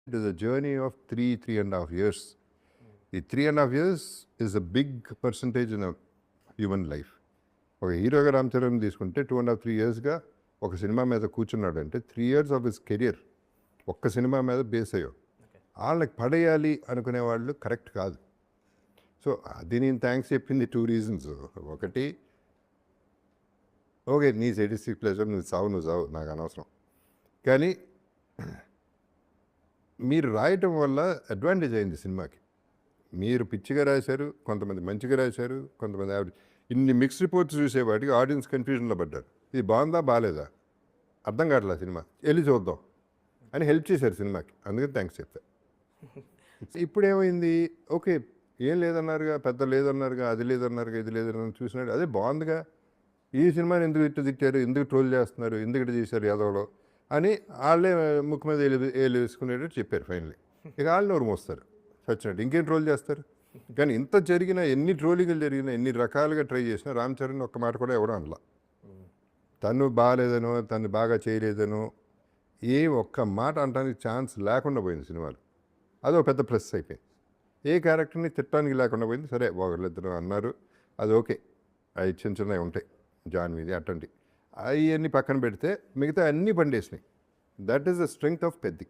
It is a journey of 3.5 years. The 3.5 years is a big percentage in a human life. ఒక హీరోగా రామ్ చరణ్ తీసుకుంటే 2.5-3 yearsగా ఒక cinema మీద కూర్చున్నాడంటే 3 years of his career ఒక్క cinema మీద base అయ్యో వాళ్ళకి పడేయాలి అనుకునే వాళ్ళు కరెక్ట్ కాదు. సో అది నేను థ్యాంక్స్ చెప్పింది 2 reasons. ఒకటి, ఓకే నీ సెటిస్టిక్ ప్లెజర్ నువ్వు చావు నాకు అనవసరం, కానీ మీరు రాయటం వల్ల అడ్వాంటేజ్ అయింది సినిమాకి. మీరు పిచ్చిగా రాశారు, కొంతమంది మంచిగా రాశారు, కొంతమంది యావరేజ్. ఇన్ని మిక్స్ రిపోర్ట్స్ చూసేవాటికి ఆడియన్స్ కన్ఫ్యూజన్లో పడ్డారు. ఇది బాగుందా బాగాలేదా అర్థం కావట్లా సినిమా, వెళ్ళి చూద్దాం అని హెల్ప్ చేశారు సినిమాకి. అందుకని థ్యాంక్స్ చెప్తా. ఇప్పుడు ఏమైంది, ఓకే ఏం లేదన్నారుగా, పెద్ద లేదన్నారుగా, అది లేదన్నారుగా, ఇది లేదన్నారు, చూసినాడు అదే బాగుందిగా, ఈ సినిమాని ఎందుకు ఇట్టు తిట్టారు, ఎందుకు ట్రోల్ చేస్తున్నారు, ఎందుకు ఇటు చేశారు యాదవ్లో అని వాళ్ళే ముక్కు మీద ఏలు వేసుకునేటట్టు చెప్పారు ఫైనలీ. ఇక వాళ్ళు నోరు మోస్తారు చచ్చినట్టు, ఇంకేం ట్రోల్ చేస్తారు. కానీ ఇంత జరిగినా, ఎన్ని ట్రోలింగ్లు జరిగినా, ఎన్ని రకాలుగా ట్రై చేసినా రామ్ చరణ్ ఒక్క మాట కూడా ఎవడో అనలా. తను బాగాలేదనో, తను బాగా చేయలేదనో ఏ ఒక్క మాట అనడానికి ఛాన్స్ లేకుండా పోయింది సినిమాలో. అదో పెద్ద ప్లస్ అయిపోయింది. ఏ క్యారెక్టర్ని తిట్టడానికి లేకుండా పోయింది. సరే ఒకళ్ళిద్దరు అన్నారు, అది ఓకే, అవి చిన్నవి ఉంటాయి జాన్వీది అట్టండి, అవన్నీ పక్కన పెడితే మిగతా అన్నీ పండేసినాయి. That is the strength of Peddi.